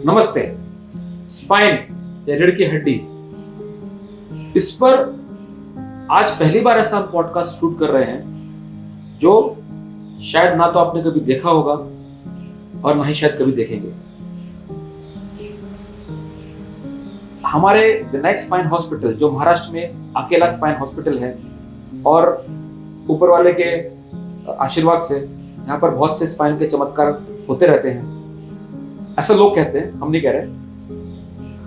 नमस्ते। स्पाइन या रीढ़ की हड्डी, इस पर आज पहली बार ऐसा हम पॉडकास्ट शूट कर रहे हैं जो शायद ना तो आपने कभी देखा होगा और ना ही शायद कभी देखेंगे। हमारे विनायक स्पाइन हॉस्पिटल, जो महाराष्ट्र में अकेला स्पाइन हॉस्पिटल है, और ऊपर वाले के आशीर्वाद से यहाँ पर बहुत से स्पाइन के चमत्कार होते रहते हैं, ऐसा लोग कहते हैं, हम नहीं कह रहे।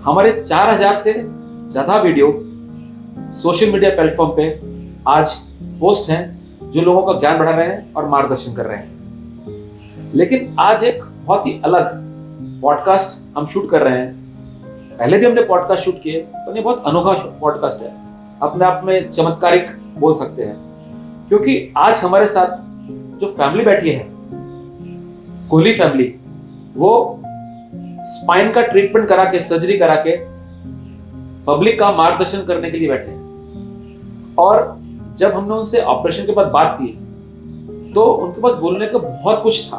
हमारे 4000 से ज्यादा वीडियो सोशल मीडिया प्लेटफॉर्म पे आज पोस्ट हैं जो लोगों का ज्ञान बढ़ा रहे हैं और मार्गदर्शन कर रहे हैं। लेकिन आज एक बहुत ही अलग पॉडकास्ट हम शूट कर रहे हैं। पहले भी हमने पॉडकास्ट शूट किए, तो ये बहुत अनोखा पॉडकास्ट है, अपने आप में चमत्कारिक बोल सकते हैं, क्योंकि आज हमारे साथ जो फैमिली बैठी है, कोहली फैमिली, वो स्पाइन का ट्रीटमेंट करा के, सर्जरी करा के पब्लिक का मार्गदर्शन करने के लिए बैठे हैं। और जब हमने उनसे ऑपरेशन के बाद बात की तो उनके पास बोलने का बहुत कुछ था,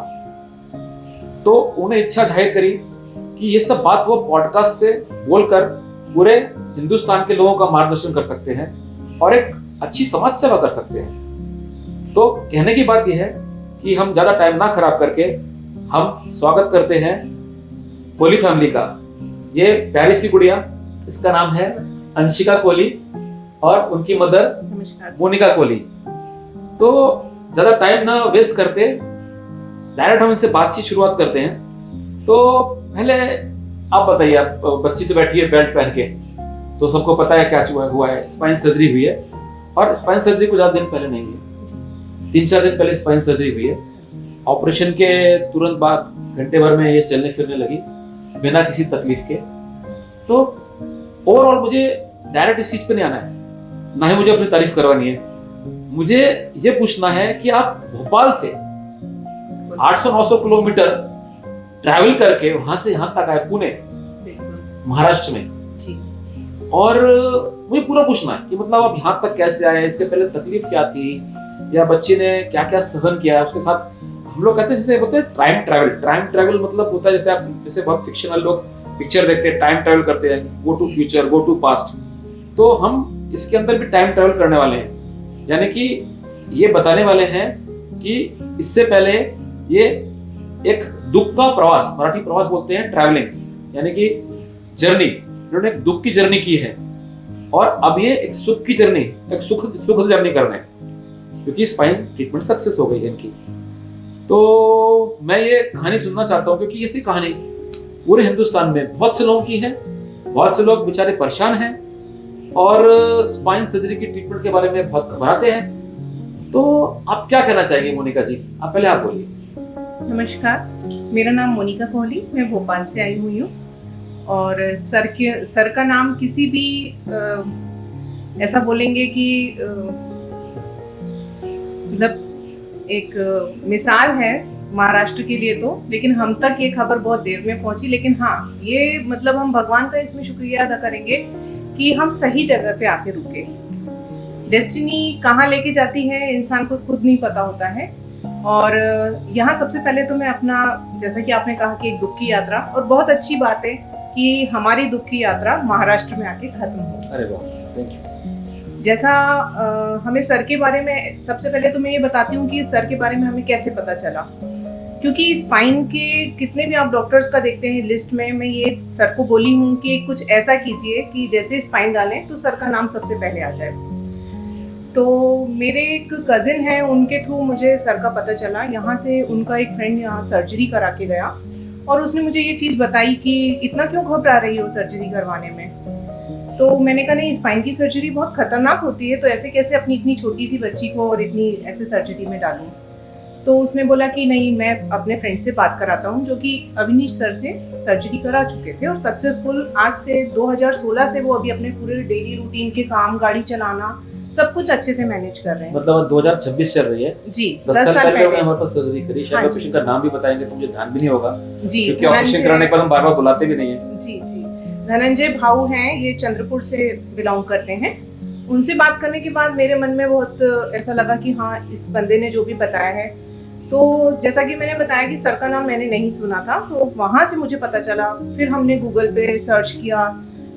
तो उन्हें इच्छा जाहिर करी कि ये सब बात वो पॉडकास्ट से बोलकर पूरे हिंदुस्तान के लोगों का मार्गदर्शन कर सकते हैं और एक अच्छी समाज सेवा कर सकते हैं। तो कहने की बात यह है कि हम ज्यादा टाइम ना खराब करके हम स्वागत करते हैं कोहली फैमिली का। ये प्यारी सी गुड़िया, इसका नाम है अंशिका कोहली, और उनकी मदर मोनिका कोहली। तो ज्यादा टाइम ना वेस्ट करते डायरेक्ट हम इनसे बातचीत शुरुआत करते हैं। तो पहले आप बताइए, आप बच्ची तो बैठी है बेल्ट पहन के, तो सबको पता है क्या हुआ है, स्पाइन सर्जरी हुई है। और स्पाइन सर्जरी कुछ ज्यादा दिन पहले नहीं है, 3-4 दिन पहले स्पाइन सर्जरी हुई है। ऑपरेशन के तुरंत बाद घंटे भर में ये चलने फिरने लगी बिना किसी तकलीफ के। तो ओवरऑल मुझे डायरेक्ट इस चीज पे नहीं आना है, ना ही मुझे अपनी तारीफ करवानी है। मुझे ये पूछना है कि आप भोपाल से 800-900 किलोमीटर ट्रैवल करके वहां से यहाँ तक आए, पुणे महाराष्ट्र में, और मुझे पूरा पूछना है कि मतलब आप यहाँ तक कैसे आए, इसके पहले तकलीफ क्या थी, या बच्ची ने क्या क्या सहन किया उसके साथ। हम लोग कहते हैं जैसे बोलते हैं टाइम ट्रैवल मतलब होता है जैसे बहुत फिक्शनल लोग पिक्चर देखते हैं, टाइम ट्रैवल करते हैं, go to future, go to past. तो हम इसके अंदर भी टाइम ट्रैवल करने वाले हैं, यानी कि ये बताने वाले हैं कि इससे पहले ये एक दुख का प्रवास, मराठी प्रवास बोलते हैं ट्रैवलिंग, यानी कि जर्नी, इन्होंने एक दुख की जर्नी की है, और अब ये एक सुख की जर्नी, एक सुखद जर्नी कर रहे हैं, क्योंकि स्पाइन ट्रीटमेंट सक्सेस हो गई है इनकी। तो मैं ये कहानी सुनना चाहता हूँ, क्योंकि ऐसी कहानी पूरे हिंदुस्तान में बहुत से लोगों की है। बहुत से लोग बेचारे परेशान हैं और स्पाइन सर्जरी की ट्रीटमेंट के बारे में बहुत घबराते हैं। तो आप क्या कहना चाहेंगे मोनिका जी? आप पहले आप बोलिए। नमस्कार, मेरा नाम मोनिका कोहली, मैं भोपाल से आई हुई हूँ। और सर का नाम किसी भी ऐसा बोलेंगे कि मतलब एक मिसाल है महाराष्ट्र के लिए तो, लेकिन हम तक ये खबर बहुत देर में पहुंची। लेकिन हाँ, ये मतलब हम भगवान का इसमें शुक्रिया अदा करेंगे कि हम सही जगह पे आके रुके। डेस्टिनी कहाँ लेके जाती है इंसान को खुद नहीं पता होता है। और यहाँ सबसे पहले तो मैं अपना, जैसा कि आपने कहा कि एक दुख की यात्रा, और बहुत अच्छी बात है कि हमारी दुख की यात्रा महाराष्ट्र में आके खत्म हो। अरे वाह, थैंक यू। जैसा हमें सर के बारे में, सबसे पहले तो मैं ये बताती हूँ कि सर के बारे में हमें कैसे पता चला। क्योंकि स्पाइन के कितने भी आप डॉक्टर्स का देखते हैं लिस्ट में, मैं ये सर को बोली हूँ कि कुछ ऐसा कीजिए कि जैसे स्पाइन डालें तो सर का नाम सबसे पहले आ जाए। तो मेरे एक कजिन है, उनके थ्रू मुझे सर का पता चला। यहाँ से उनका एक फ्रेंड यहाँ सर्जरी करा के गया, और उसने मुझे ये चीज़ बताई कि इतना क्यों घबरा रही हो सर्जरी करवाने में। तो मैंने कहा नहीं, स्पाइन की सर्जरी बहुत खतरनाक होती है, तो ऐसे कैसे अपनी इतनी छोटी सी बच्ची को और इतनी ऐसे सर्जरी में डालूं। तो उसने बोला कि नहीं, मैं अपने फ्रेंड से बात कराता हूँ जो कि अविनीश सर से सर्जरी करा चुके थे और सक्सेसफुल आज से 2016 से वो अभी अपने पूरे डेली रूटीन के काम, गाड़ी चलाना, सब कुछ अच्छे से मैनेज कर रहे हैं। मतलब 2026 चल रही है जी, 10 साल पहले हमारे पास सर्जरी करी। शायद ऑपरेशन का नाम भी बताएंगे तो मुझे ध्यान भी नहीं होगा जी, क्योंकि ऑपरेशन कराने के बाद हम बार-बार बुलाते भी नहीं है। जी जी, धनंजय भाऊ हैं, ये चंद्रपुर से बिलोंग करते हैं। उनसे बात करने के बाद मेरे मन में बहुत ऐसा लगा कि हाँ, इस बंदे ने जो भी बताया है तो जैसा कि मैंने बताया कि सर का नाम मैंने नहीं सुना था, तो वहाँ से मुझे पता चला। फिर हमने गूगल पे सर्च किया,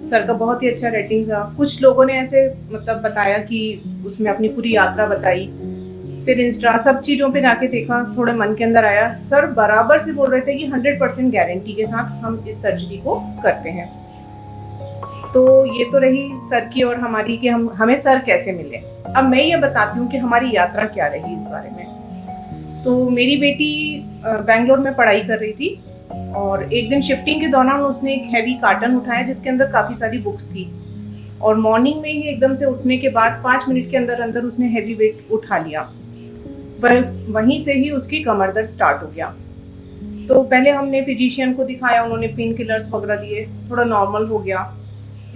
सर का बहुत ही अच्छा रेटिंग था। कुछ लोगों ने ऐसे मतलब बताया कि उसमें अपनी पूरी यात्रा बताई। फिर इंस्टा सब चीज़ों पे जाके देखा, थोड़े मन के अंदर आया। सर बराबर से बोल रहे थे कि 100% गारंटी के साथ हम इस सर्जरी को करते हैं। तो ये तो रही सर की और हमारी कि हमें सर कैसे मिले। अब मैं ये बताती हूँ कि हमारी यात्रा क्या रही इस बारे में। तो मेरी बेटी बेंगलोर में पढ़ाई कर रही थी और एक दिन शिफ्टिंग के दौरान उसने एक हैवी कार्टन उठाया जिसके अंदर काफ़ी सारी बुक्स थी, और मॉर्निंग में ही एकदम से उठने के बाद 5 मिनट के अंदर अंदर उसने हैवी वेट उठा लिया। बस वहीं से ही उसकी कमर दर्द स्टार्ट हो गया। तो पहले हमने फिजिशियन को दिखाया, उन्होंने पेन किलर्स वगैरह दिए, थोड़ा नॉर्मल हो गया।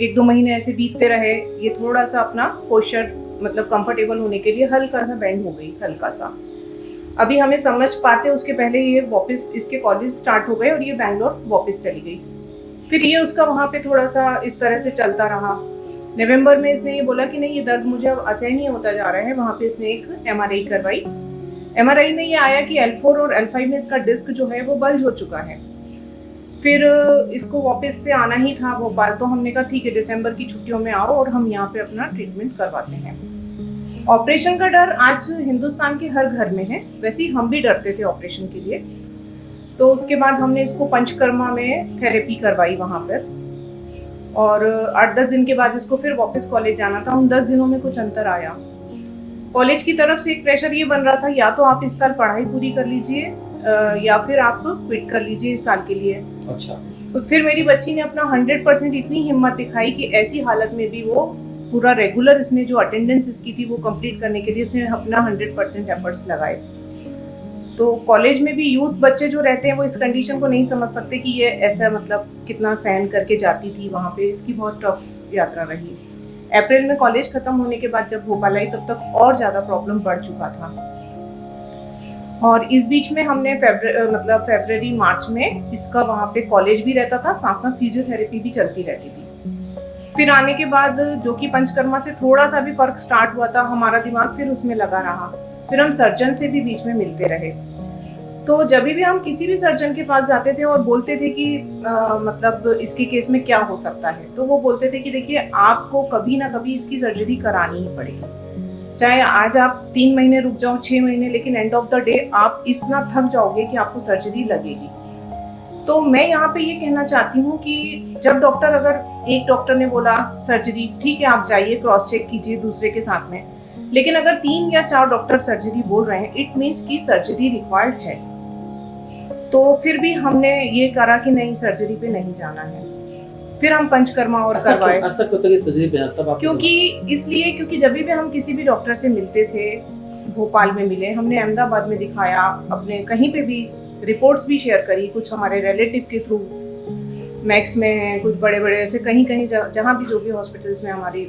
1-2 महीने ऐसे बीतते रहे। ये थोड़ा सा अपना पोस्चर मतलब कंफर्टेबल होने के लिए हल्का सा बेंड हो गई, हल्का सा। अभी हमें समझ पाते उसके पहले ये वापस इसके कॉलेज स्टार्ट हो गए और ये बैंगलोर वापस चली गई। फिर ये उसका वहाँ पे थोड़ा सा इस तरह से चलता रहा। नवंबर में इसने ये बोला कि नहीं, ये दर्द मुझे अब असहनीय नहीं होता जा रहा है। वहाँ पे इसने एक MRI करवाई। MRI में ये आया कि L4 और L5 में इसका डिस्क जो है वो बल्ज हो चुका है। फिर इसको वापस से आना ही था भोपाल, तो हमने कहा ठीक है, दिसंबर की छुट्टियों में आओ और हम यहाँ पे अपना ट्रीटमेंट करवाते हैं। ऑपरेशन का डर आज हिंदुस्तान के हर घर में है, वैसे ही हम भी डरते थे ऑपरेशन के लिए। तो उसके बाद हमने इसको पंचकर्मा में थेरेपी करवाई वहाँ पर, और 8-10 दिन के बाद इसको फिर वापस कॉलेज जाना था। उन 10 दिनों में कुछ अंतर आया। कॉलेज की तरफ से एक प्रेशर ये बन रहा था, या तो आप इस साल पढ़ाई पूरी कर लीजिए या फिर आप क्विट कर लीजिए इस साल के लिए। अच्छा। तो फिर मेरी बच्ची ने अपना 100% इतनी हिम्मत दिखाई कि ऐसी हालत में भी वो पूरा रेगुलर इसने जो अटेंडेंस इसकी थी वो कंप्लीट करने के लिए इसने अपना 100% एफर्ट्स लगाए। तो कॉलेज में भी यूथ बच्चे जो रहते हैं वो इस कंडीशन को नहीं समझ सकते कि ये ऐसा मतलब कितना सहन करके जाती थी वहाँ पे। इसकी बहुत टफ यात्रा रही। अप्रैल में कॉलेज खत्म होने के बाद जब भोपाल आई तब तक और ज़्यादा प्रॉब्लम बढ़ चुका था। और इस बीच में हमने फरवरी मार्च में इसका वहाँ पे कॉलेज भी रहता था, साथ साथ फिजियोथेरेपी भी चलती रहती थी। फिर आने के बाद जो कि पंचकर्मा से थोड़ा सा भी फर्क स्टार्ट हुआ था, हमारा दिमाग फिर उसमें लगा रहा। फिर हम सर्जन से भी बीच में मिलते रहे। तो जब भी हम किसी भी सर्जन के पास जाते थे और बोलते थे कि मतलब इसके केस में क्या हो सकता है, तो वो बोलते थे कि देखिए आपको कभी ना कभी इसकी सर्जरी करानी ही पड़ेगी। चाहे आज आप 3 महीने रुक जाओ, 6 महीने, लेकिन एंड ऑफ द डे आप इतना थक जाओगे कि आपको सर्जरी लगेगी। तो मैं यहाँ पे ये कहना चाहती हूँ कि जब डॉक्टर, अगर एक डॉक्टर ने बोला सर्जरी, ठीक है आप जाइए क्रॉस चेक कीजिए दूसरे के साथ में, लेकिन अगर 3 या 4 डॉक्टर सर्जरी बोल रहे हैं, इट मीन्स कि सर्जरी रिक्वायर्ड है। तो फिर भी हमने ये करा कि नहीं, सर्जरी पे नहीं जाना है। फिर हम पंचकर्मा और करवाए। ऐसा क्यों कि सर्जरी पे तब आप क्योंकि जब भी हम किसी भी डॉक्टर से मिलते थे, भोपाल में मिले, हमने अहमदाबाद में दिखाया, अपने कहीं पे भी रिपोर्ट्स भी शेयर करी, कुछ हमारे रिलेटिव के थ्रू, मैक्स में है, कुछ बड़े बड़े ऐसे कहीं कहीं जहाँ भी जो भी हॉस्पिटल्स में हमारी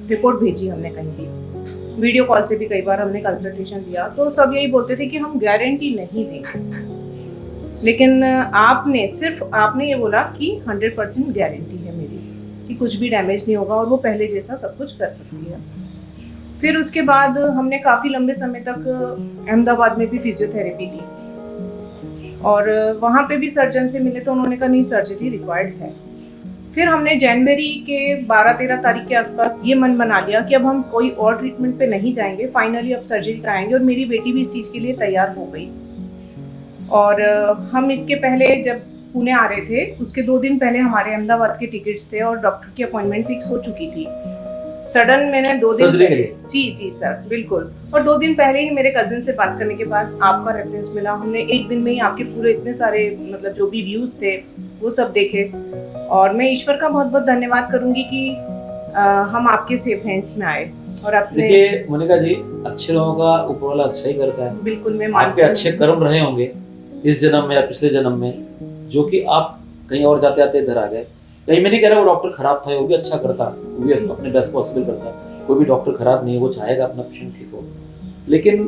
रिपोर्ट भेजी हमने, कहीं भी वीडियो कॉल से भी कई बार हमने कंसल्टेशन दिया, तो सब यही बोलते थे कि हम गारंटी नहीं देंगे। लेकिन आपने ये बोला कि 100% गारंटी है मेरी कि कुछ भी डैमेज नहीं होगा और वो पहले जैसा सब कुछ कर सकती है। फिर उसके बाद हमने काफ़ी लंबे समय तक अहमदाबाद में भी फिजियोथेरेपी ली और वहाँ पे भी सर्जन से मिले तो उन्होंने कहा नहीं, सर्जरी रिक्वायर्ड है। फिर हमने जनवरी के 12-13 तारीख के आसपास ये मन बना लिया कि अब हम कोई और ट्रीटमेंट पे नहीं जाएंगे, फाइनली अब सर्जरी कराएंगे। और मेरी बेटी भी इस चीज़ के लिए तैयार हो गई। और हम इसके पहले जब पुणे आ रहे थे, उसके 2 दिन पहले हमारे अहमदाबाद के टिकट्स थे और डॉक्टर की अपॉइंटमेंट फिक्स हो चुकी थी। सडन मैंने 2 दिन जी सर बिल्कुल, और 2 दिन पहले ही मेरे कजिन से बात करने के बाद आपका रेफरेंस मिला। हमने 1 दिन में ही आपके पूरे इतने सारे मतलब जो भी व्यूज थे वो सब देखे। और मैं ईश्वर का बहुत बहुत धन्यवाद करूंगी कि हम आपके सेफ हैंड्स में आए। और अपने देखिए मोनिका जी, अच्छे लोगों का ऊपर वाला अच्छा ही करता है। बिल्कुल, मैं आपके अच्छे कर्म रहे होंगे इस जन्म में या पिछले जन्म में, जो कि आप कहीं और जाते जाते इधर आ गए। कहीं मैं नहीं कह रहा वो डॉक्टर खराब था, वो भी अच्छा करता, वो भी अपने बेस्ट पॉसिबल करता। कोई भी डॉक्टर खराब नहीं है, वो चाहेगा अपना पेशेंट ठीक हो। लेकिन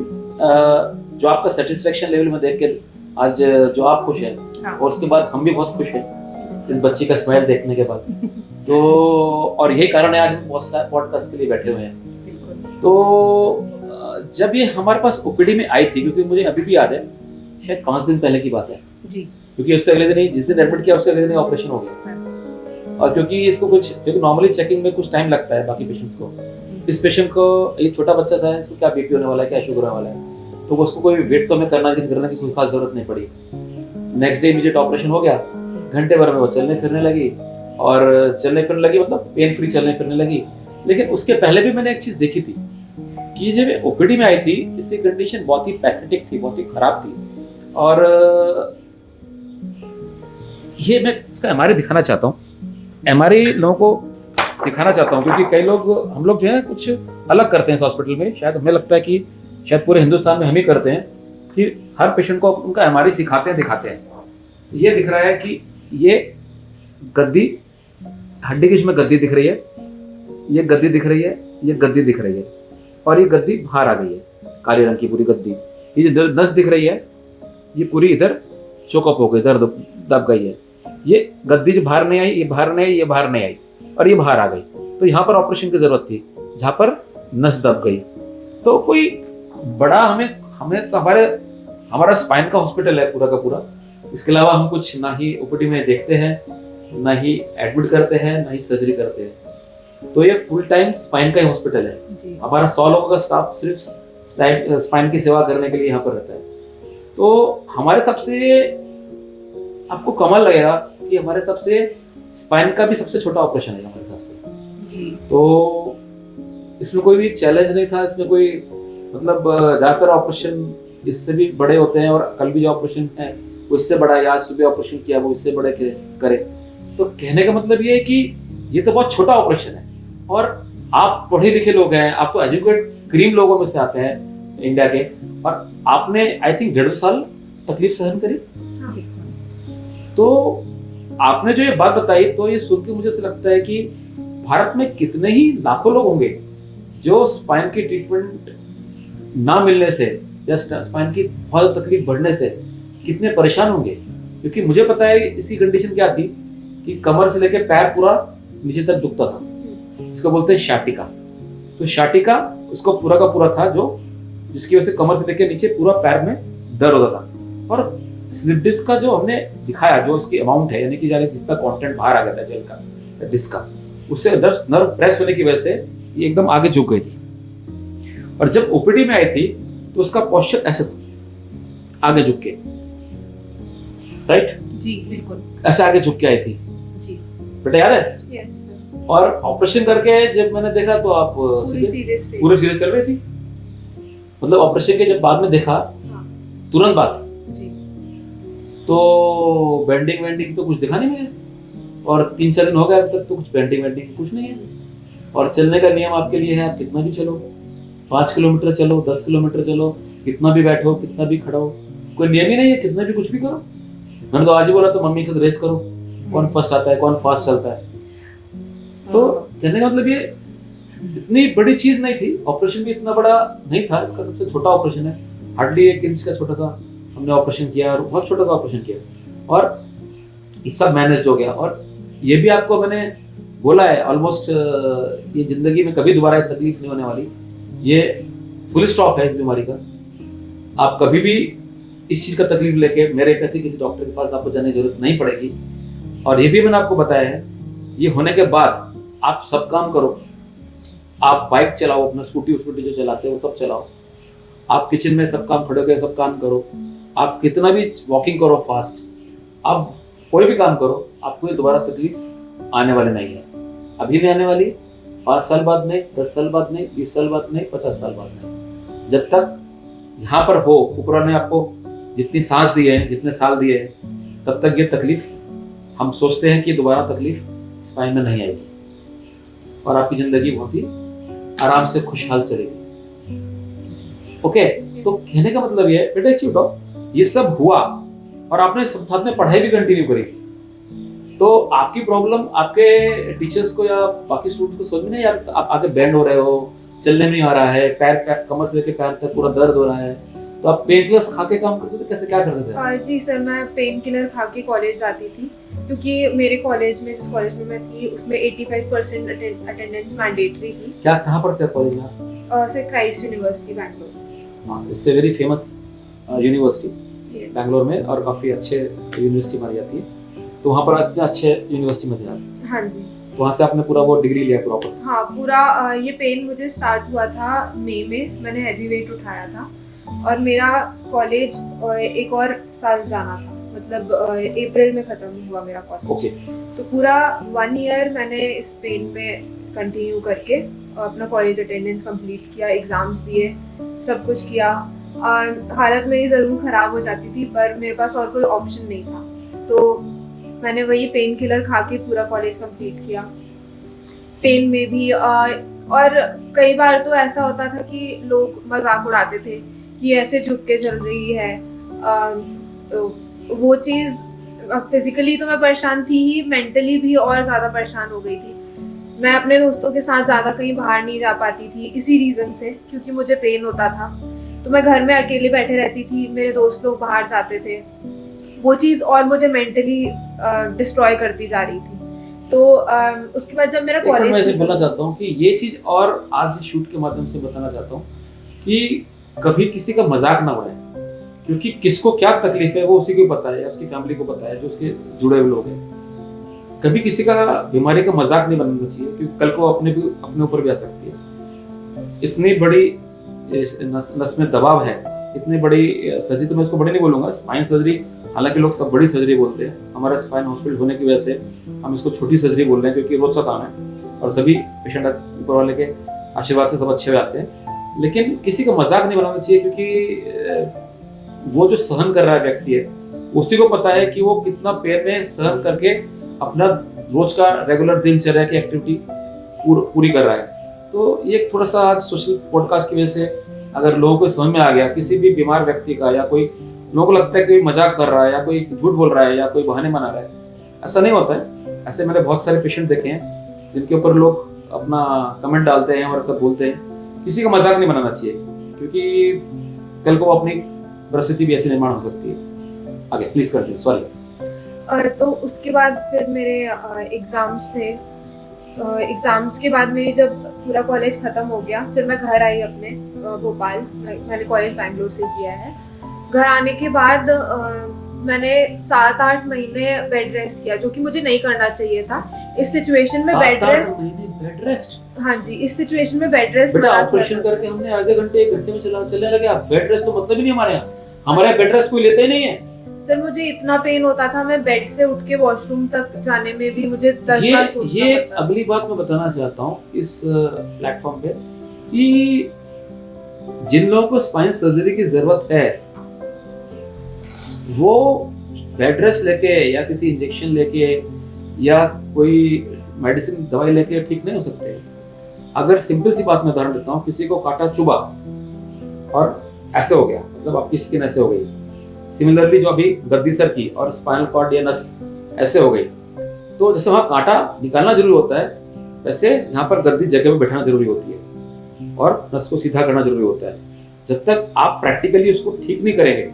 जो आपका सेटिस्फेक्शन लेवल में देख के आज जो आप खुश हैं, हाँ। और उसके बाद हम भी बहुत खुश हैं इस बच्ची का स्माइल देखने के बाद। तो और यही कारण है आज हम पॉडकास्ट के लिए बैठे हुए हैं। तो जब ये हमारे पास ओपीडी में आई थी, क्योंकि मुझे अभी भी याद है, शायद 5 दिन पहले की बात है जी। क्योंकि उससे अगले दिन ही, जिस दिन एडमिट किया उससे अगले दिन ऑपरेशन हो गया। हाँ जी। और क्योंकि इसको कुछ, क्योंकि नॉर्मली चेकिंग में कुछ टाइम लगता है बाकी पेशेंट्स को, इस पेशेंट को, ये छोटा बच्चा था, इसको क्या बीपी होने वाला है, क्या शुगर होने वाला है, तो उसको कोई वेट तो हमें करने की कोई खास जरूरत नहीं पड़ी। नेक्स्ट डे इमीडिएट ऑपरेशन हो गया, घंटे भर में वो चलने फिरने लगी, और चलने फिरने लगी मतलब पेन फ्री चलने फिरने लगी। लेकिन उसके पहले भी मैंने एक चीज देखी थी कि जब ओपीडी में आई थी, इसकी कंडीशन बहुत ही पैथेटिक थी, बहुत ही खराब थी। और ये मैं इसका एमआरआई दिखाना चाहता हूँ, एमआरआई लोगों को सिखाना चाहता हूँ, क्योंकि कई लोग, हम लोग जो है कुछ अलग करते हैं इस हॉस्पिटल में। शायद हमें लगता है कि शायद पूरे हिंदुस्तान में हम ही करते हैं कि हर पेशेंट को उनका एमआरआई सिखाते हैं, दिखाते हैं। ये दिख रहा है कि ये गद्दी, हड्डी की इसमें गद्दी दिख रही है, ये गद्दी दिख रही है, ये गद्दी दिख रही है, और ये गद्दी बाहर आ गई है, काले रंग की पूरी गद्दी। ये जो नस दिख रही है, ये पूरी इधर चोकअप हो गई, इधर दब गई है। ये गद्दी जो बाहर नहीं आई, ये बाहर नहीं आई, ये बाहर नहीं आई, और ये बाहर आ गई। तो यहाँ पर ऑपरेशन की जरूरत थी, जहाँ पर नस दब गई। तो कोई बड़ा हमें तो हमारा स्पाइन का हॉस्पिटल है पूरा का पूरा। इसके अलावा हम कुछ ना ही ओपीडी में देखते हैं, ना ही एडमिट करते हैं, ना ही सर्जरी करते हैं। तो ये फुल टाइम स्पाइन का ही हॉस्पिटल है। हमारा 100 लोगों का स्टाफ सिर्फ स्पाइन की सेवा करने के लिए यहाँ पर रहता है। तो हमारे सबसे, आपको कमाल लगेगा कि हमारे सबसे स्पाइन का भी सबसे छोटा ऑपरेशन है हमारे हिसाब से जी। तो इसमें कोई भी चैलेंज नहीं था, इसमें कोई मतलब, ज्यादातर ऑपरेशन इससे भी बड़े होते हैं, और कल भी जो ऑपरेशन है वो इससे बड़ा है, आज सुबह ऑपरेशन किया वो इससे बड़े करे। तो कहने का मतलब ये है कि ये तो बहुत छोटा ऑपरेशन है, और आप पढ़े लिखे लोग हैं, आप तो एजुकेट क्रीम लोगों में से आते हैं इंडिया के, और आपने आई थिंक 1.5 साल तकलीफ सहन करी। तो आपने जो ये बात बताई, तो ये सुन के मुझे ऐसा लगता है कि भारत में कितने ही लाखों लोग होंगे जो स्पाइन की ट्रीटमेंट ना मिलने से या स्पाइन की बहुत तकलीफ बढ़ने से कितने परेशान होंगे। क्योंकि मुझे पता है इसकी कंडीशन क्या थी कि कमर से लेकर पैर पूरा नीचे तक दुखता था, इसको बोलते हैं शाटिका। तो शाटिका उसको पूरा का पूरा था, जो जिसकी वजह से कमर से लेकर नीचे पूरा पैर में दर्द होता था। और स्लिप डिस्क का जो हमने दिखाया, जो उसकी अमाउंट है, यानी कि जितना कंटेंट बाहर आ गया था जेल का, डिस्क का, उससे नर्व प्रेस होने की वजह से ये एकदम आगे झुक गई थी। और जब ओपीडी में आई थी तो उसका पोस्चर ऐसे था, आगे झुक के, राइट जी, बिल्कुल ऐसे आगे झुक के आई थी जी। बेटा याद है? यस। और ऑपरेशन करके जब मैंने देखा तो आप पूरे सीधे चल रही थी, मतलब ऑपरेशन के जब बाद में देखा, तुरंत बात जी। तो बेंडिंग तो कुछ दिखा नहीं मुझे, और 3-4 दिन हो गए अब तक तो कुछ बेंडिंग कुछ नहीं है। और चलने का नियम आपके लिए है, आप कितना भी चलो, 5 किलोमीटर चलो, 10 किलोमीटर चलो, कितना भी बैठो, कितना भी खड़ा हो, कोई नियम ही नहीं है, कितना भी कुछ भी करो। मैंने तो आज ही बोला तो मम्मी के साथ रेस करो, कौन फर्स्ट आता है, कौन फास्ट चलता है। तो कहने का मतलब ये इतनी बड़ी चीज नहीं थी, ऑपरेशन भी इतना बड़ा नहीं था, इसका सबसे छोटा ऑपरेशन है, हार्डली 1 इंच का छोटा सा हमने ऑपरेशन किया, और बहुत छोटा सा ऑपरेशन किया, और ये सब मैनेज हो गया। और ये भी आपको मैंने बोला है, ऑलमोस्ट ये जिंदगी में कभी दोबारा तकलीफ नहीं होने वाली, ये फुल स्टॉप है इस बीमारी का। आप कभी भी इस चीज का तकलीफ लेके मेरे किसी डॉक्टर के पास आपको जाने की जरूरत नहीं पड़ेगी। और ये भी मैंने आपको बताया है, ये होने के बाद आप सब काम करो, आप बाइक चलाओ, अपना स्कूटी जो चलाते हो सब चलाओ, आप किचन में सब काम खड़े होकर सब काम करो, आप कितना भी वॉकिंग करो फास्ट, आप कोई भी काम करो, आपको ये दोबारा तकलीफ आने वाली नहीं है, अभी नहीं आने वाली, 5 साल बाद नहीं, 10 साल बाद नहीं, 20 साल बाद नहीं, 50 साल बाद नहीं। जब तक यहाँ पर हो, ऊपर ने आपको जितनी सांस दी है, जितने साल दिए हैं, तब तक ये तकलीफ, हम सोचते हैं कि दोबारा तकलीफ स्पाइन में नहीं आएगी, और आपकी जिंदगी बहुत ही आराम से खुशहाल चलेगी। ओके, तो कहने का मतलब ये है बेटा, एक चीज बताओ, ये सब हुआ और आपने साथ में पढ़ाई भी कंटिन्यू करी, तो आपकी प्रॉब्लम आपके टीचर्स को या बाकी स्टूडेंट्स को समझ में नहीं, यार आप आगे बैंड हो रहे हो, चलने नहीं आ रहा है, पैर कमर से लेकर पैर तक पूरा दर्द हो रहा है, तो आप पेन किलर्स खा के काम करते थे, कैसे क्या करते थे? जी सर, मैं पेन किलर खा के कॉलेज जाती थी, क्योंकि मेरे कॉलेज में, जिस कॉलेज में मैं थी, उसमें 85% अटेंडेंस मैंडेटरी थी। क्या, कहाँ पर था कॉलेज में? Sir Christ university Bangalore. It's a very famous university Yes. Bangalore में, और काफ़ी अच्छे यूनिवर्सिटी मानी जाती है। तो वहाँ पर इतने अच्छे यूनिवर्सिटी में थे आप, हाँ जी। तो वहाँ से आपने पूरा वो डिग्री लिया प्रॉपर? हाँ पूरा। ये पेन मुझे स्टार्ट हुआ था मई में, मैंने हैवी वेट उठाया था और मेरा कॉलेज एक और साल जाना था, मतलब अप्रैल में ख़त्म हुआ मेरा कॉलेज। ओके। तो पूरा 1 ईयर मैंने इस पेन में कंटिन्यू करके अपना कॉलेज अटेंडेंस कंप्लीट किया, एग्ज़ाम्स दिए, सब कुछ किया। हालत मेरी ज़रूर ख़राब हो जाती थी पर मेरे पास और कोई ऑप्शन नहीं था, तो मैंने वही पेन किलर खा के पूरा कॉलेज कंप्लीट किया। पेन में भी और कई बार तो ऐसा होता था कि लोग मजाक उड़ाते थे कि ऐसे झुक के चल रही है। तो वो चीज़, फिजिकली तो मैं परेशान थी ही, मेंटली भी और ज़्यादा परेशान हो गई थी। मैं अपने दोस्तों के साथ ज़्यादा कहीं बाहर नहीं जा पाती थी इसी रीज़न से, क्योंकि मुझे पेन होता था। तो मैं घर में अकेले बैठे रहती थी, मेरे दोस्त लोग बाहर जाते थे, वो चीज़ और मुझे मेंटली डिस्ट्रॉय करती जा रही थी। तो उसके बाद जब मेरा कॉलेज, मैं बोलना चाहता हूँ कि ये चीज़, और आज शूट के माध्यम से बताना चाहता हूँ कि कभी किसी का मजाक ना उड़ाए, क्योंकि किसको क्या तकलीफ है वो उसी को पता है, उसकी फैमिली को पता है, जो उसके जुड़े हुए लोग हैं। कभी किसी का बीमारी का मजाक नहीं बनना चाहिए, क्योंकि कल को अपने ऊपर भी आ सकती है। इतनी बड़ी नस में दबाव है, इतनी बड़ी सर्जरी, तो मैं उसको बड़ी नहीं बोलूंगा, स्पाइन सर्जरी, हालांकि लोग सब बड़ी सर्जरी बोलते हैं। हमारा स्पाइन हॉस्पिटल होने की वजह से हम इसको छोटी सर्जरी बोल रहे हैं, क्योंकि रोज का काम है और सभी पेशेंट ऊपर वाले के आशीर्वाद से सब अच्छे हो जाते हैं। लेकिन किसी का मजाक नहीं बनाना चाहिए, क्योंकि वो जो सहन कर रहा है व्यक्ति है, उसी को पता है कि वो कितना पेन में सहन करके अपना रोज का रेगुलर दिनचर्या की एक्टिविटी पूरी कर रहा है। तो ये थोड़ा सा आज सोशल पॉडकास्ट की वजह से अगर लोगों को समझ में आ गया, किसी भी बीमार व्यक्ति का, या कोई लोगों को लगता है कि मजाक कर रहा है या कोई झूठ बोल रहा है या कोई बहाने बना रहा है, ऐसा नहीं होता है। ऐसे मैंने बहुत सारे पेशेंट देखे हैं जिनके ऊपर लोग अपना कमेंट डालते हैं और सब बोलते हैं। किसी का मजाक नहीं बनाना चाहिए, क्योंकि कल को अपनी परिस्थिति भी ऐसी निर्माण हो सकती है। आगे प्लीज कंटिन्यू, सॉरी। तो उसके बाद फिर मेरे एग्ज़ाम्स थे। एग्ज़ाम्स के बाद मेरी जब पूरा कॉलेज ख़त्म हो गया, फिर मैं घर आई अपने भोपाल। मैंने कॉलेज बैंगलोर से किया है। घर आने के बाद मैंने 7-8 महीने बेड रेस्ट किया, जो कि मुझे नहीं करना चाहिए था। इस सिचुएशन में बेड रेस्ट, हाँ जी, इस सिचुएशन में बेड रेस्ट। बेटा ऑपरेशन करके हमने आधे घंटे 1 घंटे में चलने लगे, आप बेड रेस्ट तो मतलब ही नहीं हमारे यहाँ। हमारे यहाँ बेड रेस्ट कोई लेते ही नहीं है। सर मुझे इतना पेन होता था, मैं बेड से उठ के वॉशरूम तक जाने में भी मुझे 10 बार सोचना पड़ता। ये अगली बात मैं बताना चाहता हूँ इस प्लेटफॉर्म पे, कि जिन लोगों को स्पाइन सर्जरी की जरूरत है वो बेड रेस्ट लेके या किसी इंजेक्शन लेके या कोई मेडिसिन दवाई लेके ठीक नहीं हो सकते। अगर सिंपल सी बात मैं उदाहरण देता हूँ, किसी को काटा चुभा और ऐसे हो गया, मतलब आपकी स्किन ऐसे हो गई। सिमिलरली जो अभी गद्दी सर की और स्पाइनल कॉर्ड या नस ऐसे हो गई, तो जैसे वहाँ कांटा निकालना जरूरी होता है, वैसे यहाँ पर गद्दी जगह में बैठाना जरूरी होती है और नस को सीधा करना जरूरी होता है। जब तक आप प्रैक्टिकली उसको ठीक नहीं करेंगे,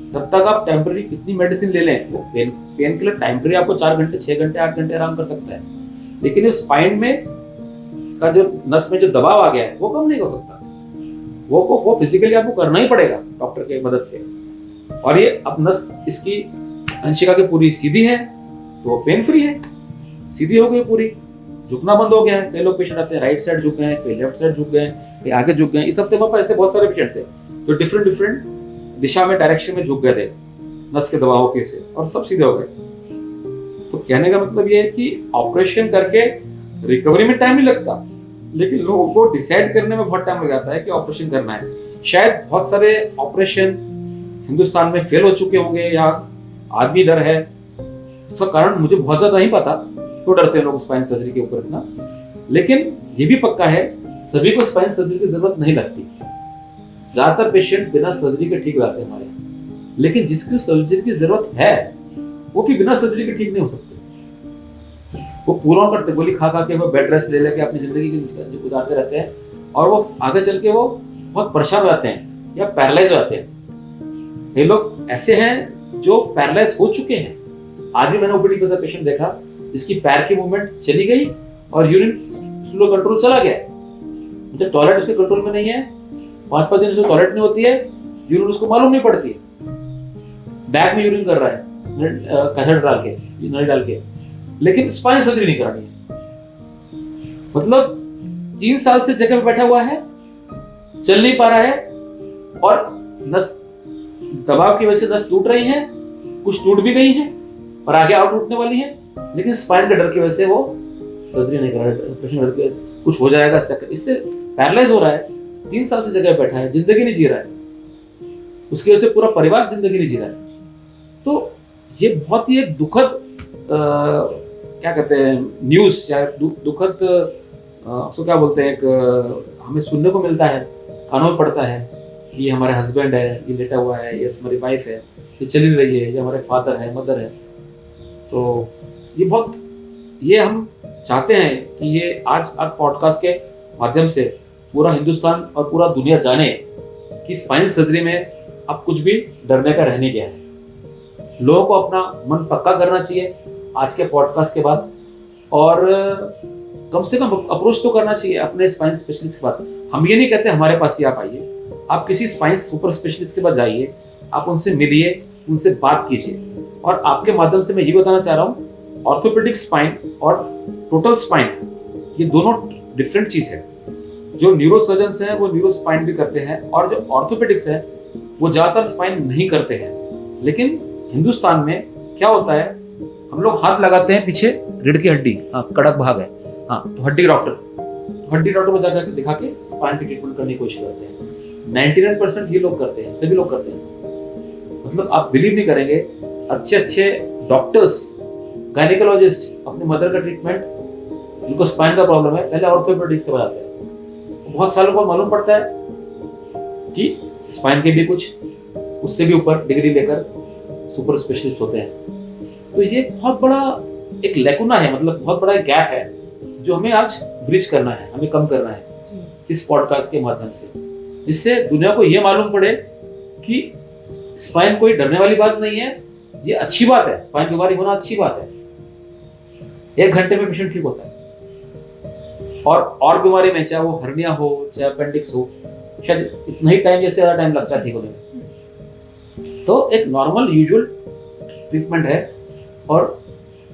तब तक आप टेम्पररी कितनी मेडिसिन ले लें, वो पेन किलर टेम्पररी आपको 4 घंटे 6 घंटे 8 घंटे आराम कर सकता है, लेकिन ये स्पाइन में का जो नस में जो दबाव आ गया है वो कम नहीं हो सकता। वो फिजिकली आपको करना ही पड़ेगा डॉक्टर की मदद से। और ये अब नस इसकी अंशिका की पूरी सीधी है तो पेन फ्री है, सीधी हो गई पूरी, झुकना बंद हो गया है। कई लोग पेशेंट आते हैं राइट साइड झुक गए, कई लेफ्ट साइड झुक गए, कई आगे झुक गए। इस हफ्ते में ऐसे बहुत सारे पेशेंट थे जो डिफरेंट दिशा में, डायरेक्शन में झुक गए थे नस के दबाव के से, और सब सीधे हो गए। तो कहने का मतलब ये है कि ऑपरेशन करके रिकवरी में टाइम नहीं लगता, लेकिन लोगों को डिसाइड करने में बहुत टाइम लग जाता है कि ऑपरेशन करना है। शायद बहुत सारे ऑपरेशन हिंदुस्तान में फेल हो चुके होंगे या आदमी डर है, उसका कारण मुझे बहुत ज्यादा नहीं पता, तो डरते हैं लोग स्पाइन सर्जरी के ऊपर इतना। लेकिन ये भी पक्का है सभी को स्पाइन सर्जरी की जरूरत नहीं लगती। ज्यादातर पेशेंट बिना सर्जरी के ठीक हो जाते हैं हमारे, लेकिन जिसको सर्जरी की जरूरत है वो फिर बिना सर्जरी के ठीक नहीं हो सकते। वो पूरा करते, गोली खा के वो बेड रेस्ट ले लेके अपनी जिंदगी की गुजारते रहते हैं, और वो आगे चल के वो बहुत परेशान हो जाते हैं या पैरालाइज हो जाते हैं। कई लोग ऐसे हैं जो पैरालाइज हो चुके हैं। आज भी मैंने ओपीडी में पेशेंट देखा जिसकी पैर की मूवमेंट चली गई और यूरिन स्लो कंट्रोल चला गया, मतलब टॉयलेट उसके कंट्रोल में नहीं है, 5-5 दिन से टॉयलेट नहीं होती है, यूरिन उसको मालूम नहीं पड़ती है, बैग में यूरिन कर रहा है कैथेटर डाल के, नली डाल के, लेकिन स्पाइन सर्जरी नहीं करानी है। मतलब 3 साल से जगह पे बैठा हुआ है, चल नहीं पा रहा है, और नस दबाव की वजह से नस टूट रही है, कुछ टूट भी गई है और आगे और टूटने वाली है, लेकिन स्पाइन के डर की वजह से वो सर्जरी नहीं करा रहा है। पेशेंट कुछ हो जाएगा इससे पैरालाइज हो रहा है, 3 साल से जगह पे बैठा है, जिंदगी नहीं जी रहा है, उसकी वजह से पूरा परिवार जिंदगी नहीं जी रहा है। तो ये बहुत ही एक दुखद क्या कहते हैं न्यूज या दुखद उसको क्या बोलते हैं, एक हमें सुनने को मिलता है, कानों में पड़ता है कि ये हमारे हस्बैंड है, ये लेटा हुआ है, ये हमारी वाइफ है, ये चली रही है, ये हमारे फादर है, मदर है। तो ये हम चाहते हैं कि ये आज पॉडकास्ट के माध्यम से पूरा हिंदुस्तान और पूरा दुनिया जाने कि स्पाइन सर्जरी में अब कुछ भी डरने का रह नहीं गया है। लोगों को अपना मन पक्का करना चाहिए आज के पॉडकास्ट के बाद, और कम से कम अप्रोच तो करना चाहिए अपने स्पाइन स्पेशलिस्ट के बाद। हम ये नहीं कहते हमारे पास ही आप आइए, आप किसी स्पाइन सुपर स्पेशलिस्ट के पास जाइए, आप उनसे मिलिए, उनसे बात कीजिए। और आपके माध्यम से मैं ये बताना चाह रहा हूँ, ऑर्थोपेडिक स्पाइन और टोटल स्पाइन ये दोनों डिफरेंट चीज है। जो न्यूरो सर्जन्स हैं वो न्यूरो स्पाइन भी करते हैं, और जो ऑर्थोपेडिक्स है वो ज्यादातर स्पाइन नहीं करते हैं। लेकिन हिंदुस्तान में क्या होता है, हम लोग हाथ लगाते हैं पीछे रीढ़ की हड्डी, कड़क भाग है, तो हड्डी डॉक्टर को जाकर दिखा के स्पाइन की ट्रीटमेंट करने की कोशिश करते हैं। 99% ये लोग करते हैं, सभी लोग करते हैं। मतलब आप बिलीव नहीं करेंगे, अच्छे डॉक्टर्स, गायनिकोलॉजिस्ट अपनी मदर का ट्रीटमेंट, जिनको स्पाइन का प्रॉब्लम है, पहले ऑर्थोपेडिक से बताते हैं। बहुत सालों को मालूम पड़ता है कि स्पाइन के भी कुछ उससे भी ऊपर डिग्री लेकर सुपर स्पेशलिस्ट होते हैं। तो ये बहुत बड़ा एक लैकुना है, मतलब बहुत बड़ा गैप है जो हमें आज ब्रिज करना है, हमें कम करना है इस पॉडकास्ट के माध्यम से, जिससे दुनिया को ये मालूम पड़े कि स्पाइन कोई डरने वाली बात नहीं है, ये अच्छी बात है। स्पाइन बीमारी होना अच्छी बात है। 1 घंटे में पेशेंट ठीक होता है। और बीमारी में, चाहे वो हर्निया हो, चाहे अपेंडिक्स हो, शायद इतना ही टाइम जैसे ज़्यादा टाइम लगता है ठीक होने में। तो एक नॉर्मल यूजुअल ट्रीटमेंट है, और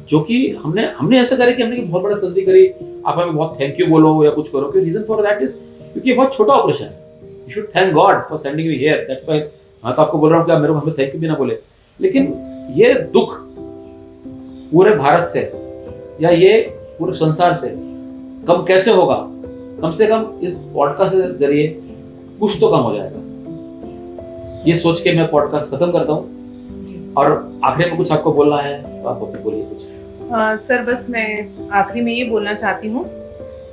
जो कि हमने ऐसा करा कि हमने बहुत बड़ा सर्जरी करी, आप हमें बहुत थैंक यू बोलो या कुछ करो। रीजन फॉर दैट इज क्योंकि ये बहुत छोटा ऑपरेशन है। You should thank God for sending you here, that's why मैं तो आपको बोल रहा हूँ कि आप मेरे को हमें थैंक यू भी ना बोले। लेकिन ये दुख पूरे भारत से या ये पूरे संसार से कम कैसे होगा? कम से कम इस पॉडकास्ट के जरिए कुछ तो कम हो जाएगा। ये सोच के मैं पॉडकास्ट खत्म करता हूँ, और आखिरी में कुछ आपको बोलना है तो आप बोलिए कुछ। सर, बस मैं आखिरी में ये बोलना चाहती हूँ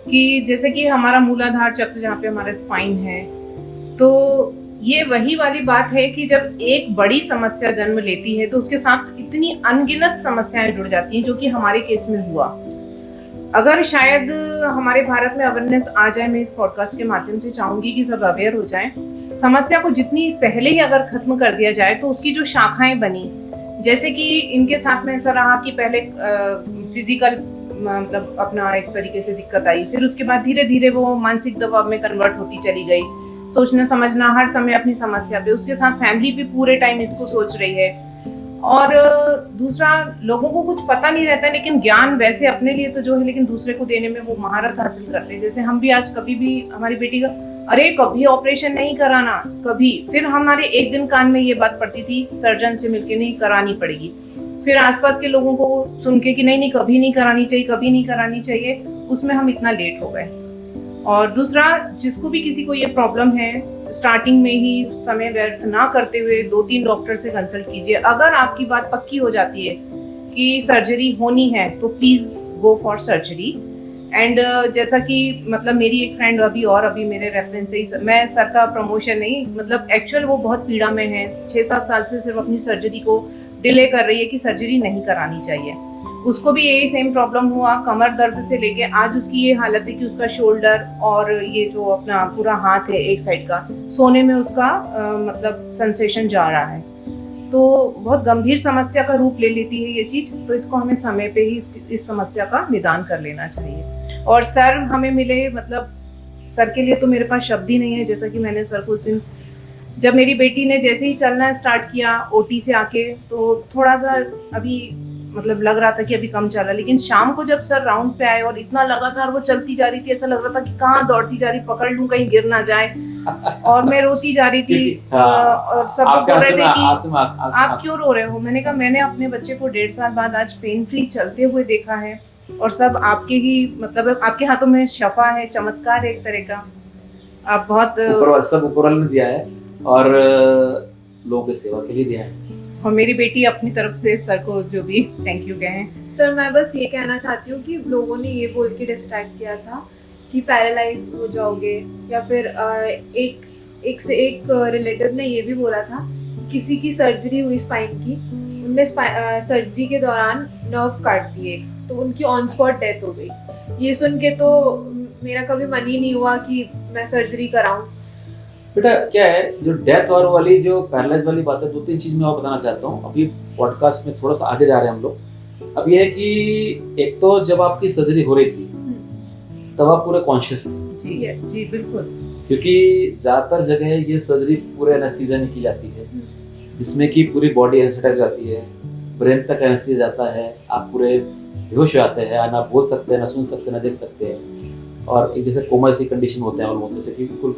कि जैसे कि हमारा मूलाधार चक्र जहाँ पे हमारा स्पाइन है, तो ये वही वाली बात है कि जब एक बड़ी समस्या जन्म लेती है तो उसके साथ इतनी अनगिनत समस्याएं जुड़ जाती हैं, जो कि हमारे केस में हुआ। अगर शायद हमारे भारत में अवेयरनेस आ जाए, मैं इस पॉडकास्ट के माध्यम से चाहूंगी कि सब अवेयर हो जाएं। समस्या को जितनी पहले ही अगर खत्म कर दिया जाए तो उसकी जो शाखाएं बनी, जैसे कि इनके साथ में ऐसा रहा कि पहले फिजिकल मतलब अपना एक तरीके से दिक्कत आई, फिर उसके बाद धीरे धीरे वो मानसिक दबाव में कन्वर्ट होती चली गई, सोचना समझना हर समय अपनी समस्या पे, उसके साथ फैमिली भी पूरे टाइम इसको सोच रही है। और दूसरा, लोगों को कुछ पता नहीं रहता है, लेकिन ज्ञान वैसे अपने लिए तो जो है, लेकिन दूसरे को देने में वो महारत हासिल करते हैं। जैसे हम भी आज कभी भी हमारी बेटी का अरे कभी ऑपरेशन नहीं कराना, कभी, फिर हमारे एक दिन कान में ये बात पड़ती थी सर्जन से मिलके नहीं करानी पड़ेगी, फिर आसपास के लोगों को सुन के कि नहीं कभी नहीं करानी चाहिए, कभी नहीं करानी चाहिए, उसमें हम इतना लेट हो गए। और दूसरा, जिसको भी किसी को ये प्रॉब्लम है, स्टार्टिंग में ही समय व्यर्थ ना करते हुए 2-3 डॉक्टर से कंसल्ट कीजिए। अगर आपकी बात पक्की हो जाती है कि सर्जरी होनी है तो please go for surgery. And जैसा कि मतलब मेरी एक फ्रेंड अभी मेरे रेफरेंस से ही, मैं सर का प्रमोशन नहीं, मतलब एक्चुअल वो बहुत पीड़ा में है, 6-7 साल से सिर्फ अपनी सर्जरी को डिले कर रही है कि सर्जरी नहीं करानी चाहिए। उसको भी यही सेम प्रॉब्लम हुआ, कमर दर्द से लेके आज उसकी ये हालत है कि उसका शोल्डर और ये जो अपना पूरा हाथ है एक साइड का, सोने में उसका मतलब सेंसेशन जा रहा है। तो बहुत गंभीर समस्या का रूप ले लेती है ये चीज़, तो इसको हमें समय पे ही इस समस्या का निदान कर लेना चाहिए। और सर हमें मिले, मतलब सर के लिए तो मेरे पास शब्द ही नहीं है। जैसा कि मैंने सर को उस दिन, जब मेरी बेटी ने जैसे ही चलना स्टार्ट किया ओटी से आके, तो थोड़ा सा अभी मतलब लग रहा था कि अभी कम चल रहा है, लेकिन शाम को जब सर राउंड पे आए और इतना लगातार वो चलती जा रही थी, ऐसा लग रहा था कि कहाँ दौड़ती जा रही, पकड़ लूं कहीं गिर ना जाए। और मैं रोती जा रही थी। और सब लोग बोल रहे थे कि आप क्यों रो रहे हो। मैंने कहा मैंने अपने बच्चे को 1.5 साल बाद आज पेन फ्री चलते हुए देखा है, और सब आपके ही मतलब आपके हाथों में शफा है, चमत्कार है एक तरह का। आप बहुत सब ऊपर वाले ने दिया है और लोगों की सेवा के लिए दिया है। और मेरी बेटी अपनी तरफ से सर को जो भी थैंक यू कहें। सर मैं बस ये कहना चाहती हूँ कि लोगों ने ये बोल के डिस्ट्रैक्ट किया था कि पैरालाइज हो जाओगे, या फिर एक से एक रिलेटिव ने ये भी बोला था किसी की सर्जरी हुई स्पाइन की, उनने सर्जरी के दौरान नर्व काट दिए तो उनकी ऑन स्पॉट डेथ हो गई। ये सुन के तो मेरा कभी मन ही नहीं हुआ कि मैं सर्जरी कराऊं। बेटा क्या है, जो डेथ और वाली जो पैरालाइज वाली बात है, 2-3 चीज मैं और बताना चाहता हूँ। अभी पॉडकास्ट में थोड़ा सा आगे जा रहे हैं हम लोग। अब ये है कि एक तो जब आपकी सर्जरी हो रही थी तब आप पूरे कॉन्शियस थे। जी यस जी बिल्कुल। क्योंकि ज्यादातर जगह ये सर्जरी पूरे एनेस्थीसिया में की जाती है, जिसमें कि पूरी बॉडी एनेस्थेटाइज जाती है, ब्रेन तक एनेस्थीसिया जाता है, आप पूरे बेहोश हो जाते हैं, ना बोल सकते हैं, ना सुन सकते हैं, ना देख सकते हैं। और एक जैसे कोमा सी कंडीशन होते हैं ऑलमोस्ट, जैसे कि बिल्कुल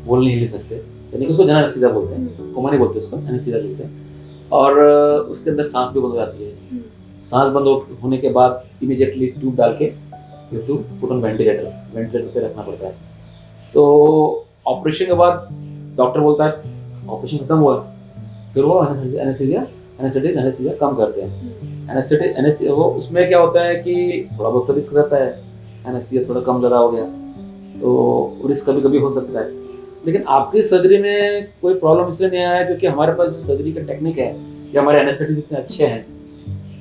बोल नहीं हिल सकते, यानी कि उसको जनरल एनेस्थीसिया बोलते हैं, कोमा नहीं बोलते उसको, एनेस्थीसिया बोलते हैं। और उसके अंदर सांस भी बंद हो जाती है। सांस बंद होने के बाद इमीडिएटली ट्यूब डाल के you to put on ventilator पे रखना पड़ता है। तो ऑपरेशन के बाद डॉक्टर बोलता है ऑपरेशन खत्म हुआ, फिर वो एनेस्थीसिया कम करते हैं। एनेस्थीसिया वो उसमें क्या होता है कि थोड़ा बहुत तो रिस्क रहता है, एनेस्थीसिया थोड़ा कम ज़्यादा हो गया तो रिस्क कभी कभी हो सकता है। लेकिन आपकी सर्जरी में कोई प्रॉब्लम इसलिए नहीं आया क्योंकि हमारे पास सर्जरी का टेक्निक है या हमारे एनेस्थेटिस्ट इतने अच्छे हैं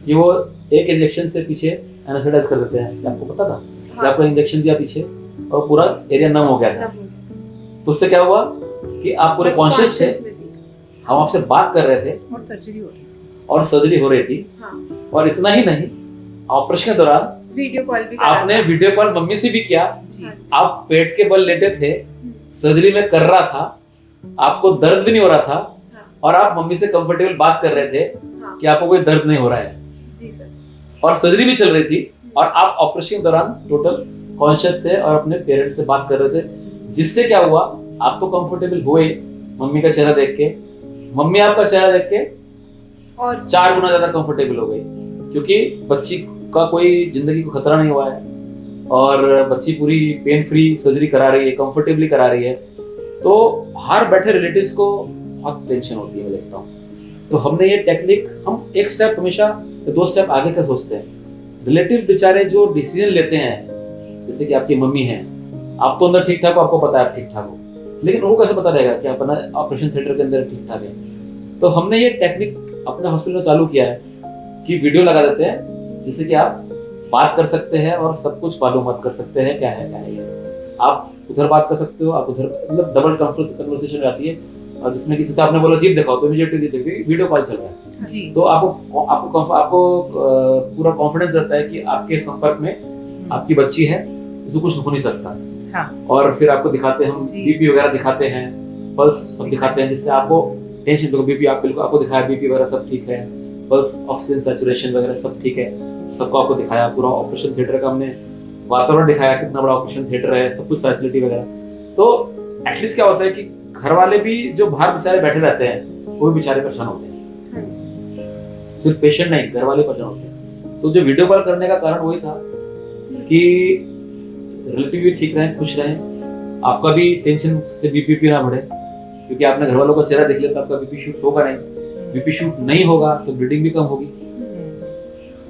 कि वो एक इंजेक्शन से पीछे एनेस्थेटाइज कर देते हैं। आपको पता था कि आपको इंजेक्शन दिया पीछे और पूरा एरिया नम हो गया था, तो उससे क्या हुआ कि आप पूरे कॉन्शियस थे, हम आपसे बात कर रहे थे और सर्जरी हो रही थी। और इतना ही नहीं, ऑपरेशन के दौरान वीडियो कॉल भी आपने वीडियो कॉल मम्मी से भी किया। आप पेट के बल लेटे थे, सर्जरी में कर रहा था, आपको दर्द भी नहीं हो रहा था और आप मम्मी से कंफर्टेबल बात कर रहे थे कि आपको कोई दर्द नहीं हो रहा है जी सर। और सर्जरी भी चल रही थी और आप ऑपरेशन के दौरान टोटल कॉन्शियस थे और अपने पेरेंट्स से बात कर रहे थे, जिससे क्या हुआ आप तो कंफर्टेबल हुए मम्मी का चेहरा देख के, मम्मी आपका चेहरा देख के और 4 गुना ज्यादा कंफर्टेबल हो गई क्योंकि बच्ची का कोई जिंदगी को खतरा नहीं हुआ है और बच्ची पूरी पेन फ्री सर्जरी करा रही है, कंफर्टेबली करा रही है। तो बाहर बैठे रिलेटिव्स को बहुत टेंशन होती है, मैं देखता हूँ। तो हमने ये टेक्निक, हम एक स्टेप हमेशा 2 स्टेप आगे का सोचते हैं। रिलेटिव बेचारे जो डिसीजन लेते हैं, जैसे कि आपकी मम्मी है, आप तो अंदर ठीक ठाक हो, आपको पता है आप ठीक ठाक हो, लेकिन उनको कैसे पता रहेगा कि आप ऑपरेशन थिएटर के अंदर ठीक ठाक है। तो हमने ये टेक्निक अपने हॉस्पिटल में चालू किया है कि वीडियो लगा देते हैं जिससे कि आप बात कर सकते हैं और सब कुछ मालूम कर सकते हैं क्या है ये। आप उधर बात कर सकते हो, आप उधर, मतलब डबल कन्वर्सेशन आती है। और जिसमें कि जैसे आपने बोला जीप दिखाओ तो इमीडिएटली जीप दिखेगी, वीडियो कॉल चल रहा है जी। तो आपको पूरा कॉन्फिडेंस रहता है कि आपके संपर्क में आपकी बच्ची है, इसको कुछ हो नहीं सकता। हाँ। और फिर आपको दिखाते हैं, हम बीपी वगैरह दिखाते हैं, पल्स सब दिखाते हैं, जिससे आपको टेंशन, देखो बीपी आप बिल्कुल आपको दिखाया बीपी वगैरह सब ठीक है, पल्स ऑक्सीजन सैचुरेशन वगैरह सब ठीक है, सबको आपको दिखाया। पूरा ऑपरेशन थिएटर का हमने वातावरण दिखाया, कितना बड़ा ऑपरेशन थिएटर है, सब कुछ फैसिलिटी वगैरह। तो एटलीस्ट क्या होता है कि घर वाले भी जो बाहर बेचारे बैठे रहते हैं वो भी बेचारे परेशान होते हैं, सिर्फ पेशेंट नहीं, घर वाले परेशान होते हैं। तो जो वीडियो कॉल करने का कारण वही था कि रिलेटिव भी ठीक रहे, खुश रहे, आपका भी टेंशन से बीपी ना बढ़े, क्योंकि आपने घर वालों का चेहरा देख लिया तो आपका बीपी शूट होगा नहीं, बीपी शूट नहीं होगा तो ब्लीडिंग भी कम होगी।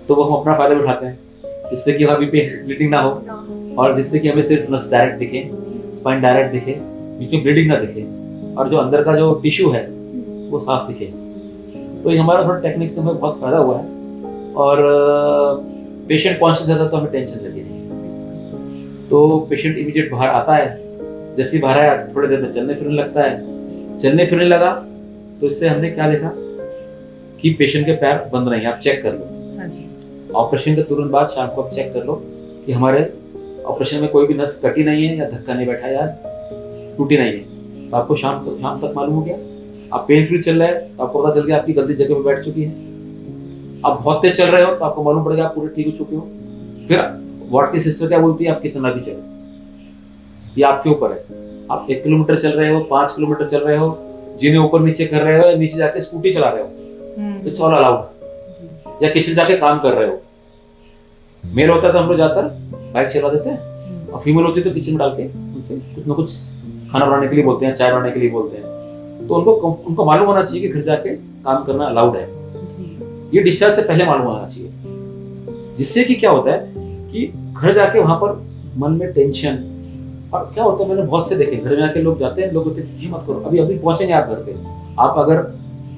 तो वो हम अपना फायदा भी उठाते हैं जिससे कि हमारा बीपी ब्लीडिंग ना हो और जिससे कि हमें सिर्फ नस डायरेक्ट दिखे, स्पाइन डायरेक्ट दिखे, बीच में ब्लीडिंग ना दिखे और जो अंदर का जो टिश्यू है वो साफ दिखे। तो ये हमारा थोड़ा टेक्निक से हमें बहुत फायदा हुआ है और पेशेंट कॉन्शियस रहता तो हमें टेंशन रहती नहीं। तो पेशेंट इमीडिएट बाहर आता है, जैसे ही बाहर आया थोड़ी देर में चलने फिरने लगता है, चलने फिरने लगा तो इससे हमने क्या देखा कि पेशेंट के पैर बंद नहीं, आप चेक कर लो। ऑपरेशन के तुरंत बाद शाम को आप चेक कर लो कि हमारे ऑपरेशन में कोई भी नस कटी नहीं है या धक्का नहीं बैठा या टूटी नहीं है, तो आपको शाम तक मालूम हो गया। आप पेन फ्री चल रहे हैं तो आपको पता चल गया आपकी गलती जगह पे बैठ चुकी है। आप बहुत तेज चल रहे हो तो आपको मालूम पड़ेगा आप पूरे ठीक हो चुके हो। फिर वार्ड की सिस्टर क्या बोलती है, आप कितना भी चलो, ये आपके ऊपर है। आप 1 किलोमीटर चल रहे हो, 5 किलोमीटर चल रहे हो, जिन्हें ऊपर नीचे कर रहे हो या नीचे जाके स्कूटी चला रहे हो, इट्स ऑल अलाउड। या किचन जाके काम कर रहे हो। मेल होता है तो हम लोग जाकर बाइक चला देते हैं, और फीमेल होती है तो किचन में डाल के उनसे कुछ ना कुछ खाना बनाने के लिए बोलते हैं, चाय बनाने के लिए बोलते हैं। तो उनको मालूम होना चाहिए कि घर जाके काम करना अलाउड है। ये डिस्चार्ज से पहले मालूम होना चाहिए, जिससे कि क्या होता है कि घर जाके वहां पर मन में टेंशन, और क्या होता है मैंने बहुत से देखे, घर में आके लोग जाते हैं, लोग कहते हैं जी मत करो, अभी पहुंचेंगे आप घर पे। आप अगर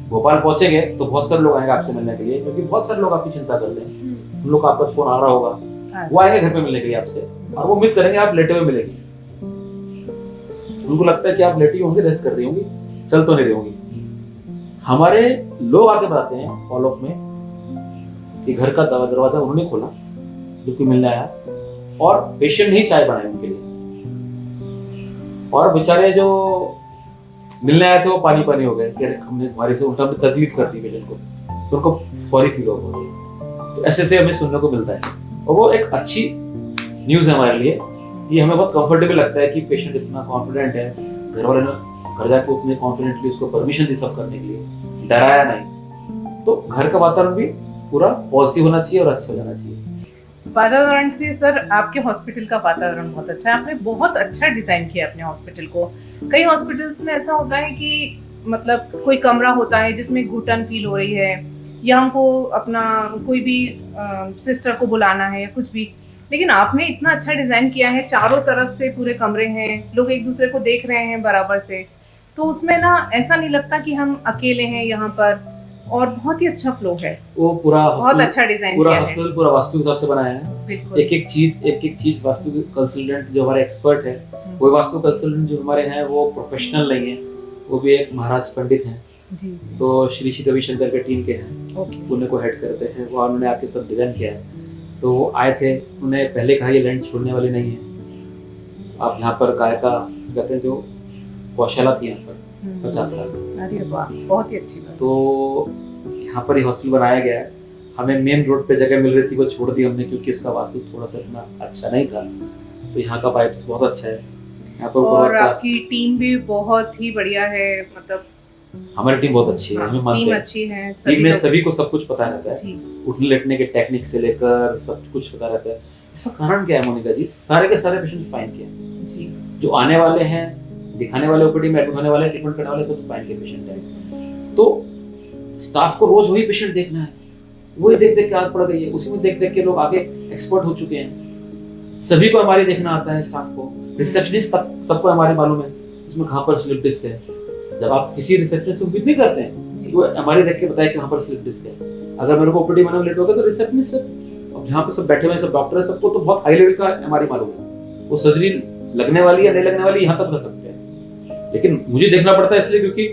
भोपाल पहुंचेंगे तो बहुत सारे लोग आएंगे आपसे मिलने के लिए, क्योंकि बहुत सारे लोग आपकी चिंता करते हैं। उन लोग का आपका फोन आ रहा होगा, वो आएंगे घर पे मिलने के लिए आपसे, और वो उम्मीद करेंगे आप लेटे हुए मिलेंगे। उनको लगता है कि आप लेटी होंगी, रेस्ट कर रही होंगी, चल तो नहीं रही होंगी। हमारे लोग आके बताते हैं फॉलोअप में कि घर का दरवाजा उन्होंने खोला जो कोई मिलने आया, और पेशेंट ने ही चाय बनाई उनके लिए, और बेचारे जो मिलने आए थे वो पानी हो गए कि हमने हमारे से उल्टा तकलीफ कर दी पेशेंट को, तो उनको फौरी फील हो। तो ऐसे से हमें सुनने को मिलता है, और वो एक अच्छी न्यूज़ है हमारे लिए। ये हमें बहुत कंफर्टेबल लगता है कि पेशेंट इतना कॉन्फिडेंट है, घर वाले ने घर जाके उतने कॉन्फिडेंटली उसको परमिशन दी सब करने के लिए, डराया नहीं। तो घर का वातावरण भी पूरा पॉजिटिव होना चाहिए और अच्छा रहना चाहिए। वातावरण से सर, आपके हॉस्पिटल का वातावरण बहुत अच्छा है। आपने बहुत अच्छा डिजाइन किया अपने हॉस्पिटल को। कई हॉस्पिटल्स में ऐसा होता है कि मतलब कोई कमरा होता है जिसमें घुटन फील हो रही है, या हमको अपना कोई भी सिस्टर को बुलाना है या कुछ भी, लेकिन आपने इतना अच्छा डिजाइन किया है, चारों तरफ से पूरे कमरे हैं, लोग एक दूसरे को देख रहे हैं बराबर से, तो उसमें ना ऐसा नहीं लगता कि हम अकेले हैं यहाँ पर, और बहुत ही अच्छा फ्लो है। वो पूरा बहुत अच्छा डिजाइन पूरा किया है। हॉस्पिटल पूरा वास्तु के हिसाब से बनाया है। बिल्कुल। एक एक चीज वास्तु कंसल्टेंट जो हमारे एक्सपर्ट है, वो वास्तु कंसल्टेंट जो हमारे हैं वो प्रोफेशनल नहीं है, वो भी एक महाराज पंडित हैं। जी जी। तो श्री श्री रविशंकर के टीम के हैं, ओके। पुणे को हेड करते हैं वो, उन्होंने आके सब डिजाइन किया है। तो वो आए थे, उन्होंने पहले कहा ये लैंड छोड़ने वाली नहीं है। आप यहाँ पर गायका कहते हैं जो गौशाला थी यहाँ पर 50 साल। अरे वाह, बहुत ही अच्छी बात। तो यहाँ पर ही हॉस्पिटल बनाया गया है। हमें मेन रोड पे जगह मिल रही थी, वो छोड़ दी हमने क्योंकि उसका वास्तु थोड़ा सा इतना अच्छा नहीं था। तो यहाँ का पाइप्स बहुत अच्छा है यहाँ पर। और आपकी टीम भी बहुत ही बढ़िया है, मतलब हमारी टीम बहुत अच्छी है, हमें मानते टीम हैं। अच्छी है, टीम में सभी को सब कुछ पता रहता है, जी। उठने लेटने के टेक्निक से लेकर सब कुछ पता रहता है। इसका कारण क्या है मोनिका जी? सारे के सारे पेशेंट स्पाइन के हैं जी। जो आने वाले हैं, दिखाने वाले, ओपीडी में एडमिट होने वाले, ट्रीटमेंट करने वाले, सब स्पाइन के पेशेंट हैं। तो स्टाफ को रोज वही पेशेंट देखना है, वही देख देख के आदत पड़ गई है, उसी में देख देख के लोग आगे एक्सपर्ट हो चुके हैं। सभी को हमारी देखना आता है, स्टाफ को, रिसेप्शनिस्ट तक सबको हमारे मालूम है उसमें कहाँ पर स्लिप डिस्क है। जब आप किसी रिसेप्शनिस्ट से उम्मीद नहीं करते हैं वो हमारी देख के बताए कहाँ पर स्लिप डिस्क है। अगर मेरे को ओपीडी में लेट हो गया तो रिसेप्शनिस्ट अब जहाँ पे सब बैठे हुए सब डॉक्टर है, सबको तो बहुत हाई लेवल का हमारी मालूम है, वो सर्जरी लगने वाली या नहीं लगने वाली यहाँ तक बता सकते हैं। लेकिन मुझे देखना पड़ता है इसलिए क्योंकि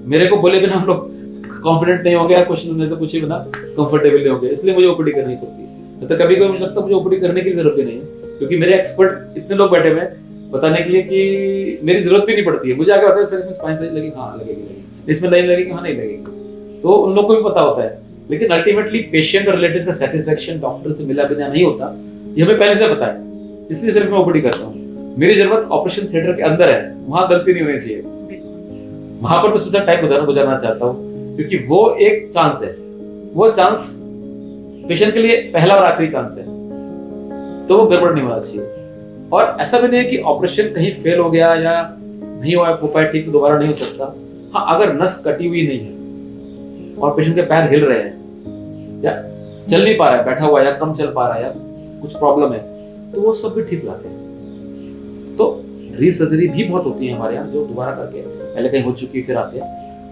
मेरे को बोले बिना हम लोग कॉन्फिडेंट नहीं हो गया, क्वेश्चन में तो पूछे बिना कंफर्टेबल नहीं हो गया, इसलिए मुझे ओपीडी करनी पड़ती है। तो कभी कभी मुझे लगता है मुझे ओपीडी करने की जरूरत भी नहीं है, क्योंकि मेरे एक्सपर्ट इतने लोग बैठे हुए हैं बताने के लिए कि मेरी जरूरत भी नहीं पड़ती है। मुझे आगे बताया सर इसमें स्पाइन सही लगी, हाँ लगेगी, इसमें नहीं लगेगी, हाँ नहीं लगेगी, तो उन लोग को भी पता होता है। लेकिन अल्टीमेटली पेशेंट और रिलेटिव का सेटिस्फेक्शन डॉक्टर से मिला बिना नहीं होता, ये हमें पहले से पता है, इसलिए सिर्फ मैं ओपीडी करता हूँ। मेरी जरूरत ऑपरेशन थिएटर के अंदर है, वहां गलती नहीं होनी चाहिए। वहां पर मैं सोचा टाइप उदाहरण गुजारना चाहता हूँ, क्योंकि वो एक चांस है, वो चांस पेशेंट के लिए पहला और आखिरी चांस है, तो वो गड़बड़ नहीं होना चाहिए। और ऐसा भी नहीं है कि ऑपरेशन कहीं फेल हो गया या नहीं हुआ, प्रोफाइल ठीक दोबारा नहीं हो सकता। हाँ, अगर नस कटी हुई नहीं है और पेशेंट के पैर हिल रहे हैं या चल नहीं पा रहा है, बैठा हुआ या कम चल पा रहा है या कुछ प्रॉब्लम है, तो वो सब भी ठीक लाते हैं। तो रीसर्जरी भी बहुत होती है हमारे यहाँ, जो दोबारा करके पहले कहीं हो चुकी फिर आते हैं,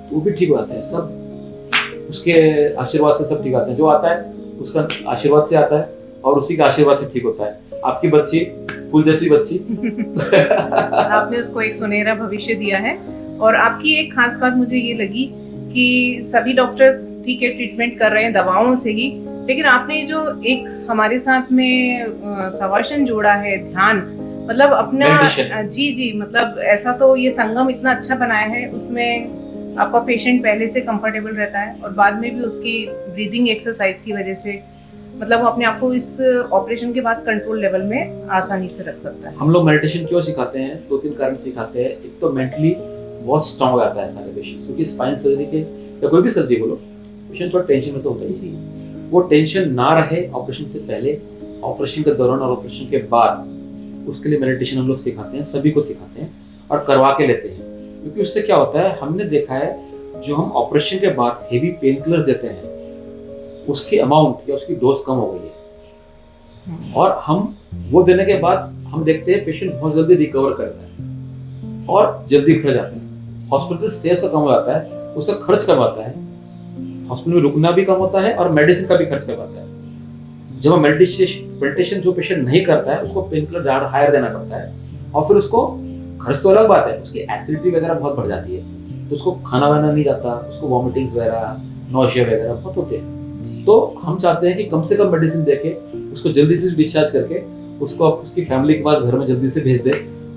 तो वो भी ठीक हो जाते हैं। सब उसके आशीर्वाद से सब ठीक आते हैं, जो आता है उसका आशीर्वाद से आता है और उसी का आशीर्वाद से ठीक होता है। आपकी बच्ची फूल जैसी बच्ची आपने उसको एक सुनहरा भविष्य दिया है। और आपकी एक खास बात मुझे ये लगी कि सभी डॉक्टर्स ठीक है ट्रीटमेंट कर रहे हैं दवाओं से ही, लेकिन आपने जो एक हमारे साथ में सवाशन जोड़ा है, ध्यान, मतलब अपना Meditation. जी जी, मतलब ऐसा तो ये संगम इतना अच्छा बनाया है, उसमें आपका पेशेंट पहले से कंफर्टेबल रहता है और बाद में भी उसकी ब्रीदिंग एक्सरसाइज की वजह से मतलब वो अपने आप को इस ऑपरेशन के बाद कंट्रोल लेवल में आसानी से रख सकता है। हम लोग मेडिटेशन क्यों सिखाते हैं? 2-3 कारण सिखाते हैं। एक तो मेंटली बहुत स्ट्रांग हो जाता है सारे पेशेंट्स, क्योंकि स्पाइन सर्जरी के या कोई भी सर्जरी बोलो, पेशेंट थोड़ा टेंशन में तो होता ही है। वो टेंशन ना रहे ऑपरेशन से पहले, ऑपरेशन के दौरान और ऑपरेशन के बाद, उसके लिए मेडिटेशन हम लोग सिखाते हैं, सभी को सिखाते हैं और करवा के लेते हैं। क्योंकि उससे क्या होता है, हमने देखा है जो हम ऑपरेशन के बाद हेवी पेन किलर्स देते हैं उसकी अमाउंट या उसकी डोज कम हो गई है, और हम वो देने के बाद हम देखते हैं पेशेंट बहुत जल्दी रिकवर करता है और जल्दी घर जाता है। हॉस्पिटल स्टे से कम हो जाता है, उसका खर्च कम आता है, हॉस्पिटल में रुकना भी कम होता है और मेडिसिन का भी खर्च कम आता है। जब हम मेडिटेशन जो पेशेंट नहीं करता है उसको पेन किलर ज़्यादा हायर देना पड़ता है, और फिर उसको खर्च तो अलग बात है, उसकी एसिडिटी वगैरह बहुत बढ़ जाती है, तो उसको खाना वाना नहीं जाता, उसको वॉमिटिंग्स वगैरह, नौशिया वगैरह बहुत होते हैं। तो हम चाहते हैं कि कम से कम मेडिसिन देके उसको जल्दी से डिस्चार्ज करके उसको उसकी फैमिली के पास घर में जल्दी से भेज दे,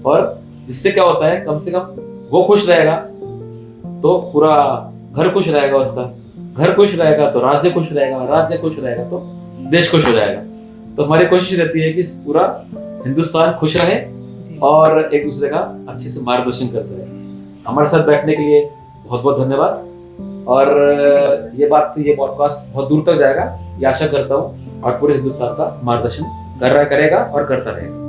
और जिससे क्या होता है कम से कम वो खुश रहेगा तो पूरा घर खुश रहेगा, उसका घर खुश रहेगा तो राज्य खुश रहेगा, राज्य खुश रहेगा तो देश खुश हो जाएगा। तो हमारी कोशिश रहती है कि पूरा हिंदुस्तान खुश रहे और एक दूसरे का अच्छे से मार्गदर्शन करते रहे। हमारे साथ बैठने के लिए बहुत बहुत धन्यवाद, और ये पॉडकास्ट बहुत दूर तक जाएगा, ये आशा करता हूँ, और पूरे हिंदुस्तान का मार्गदर्शन करेगा और करता रहेगा।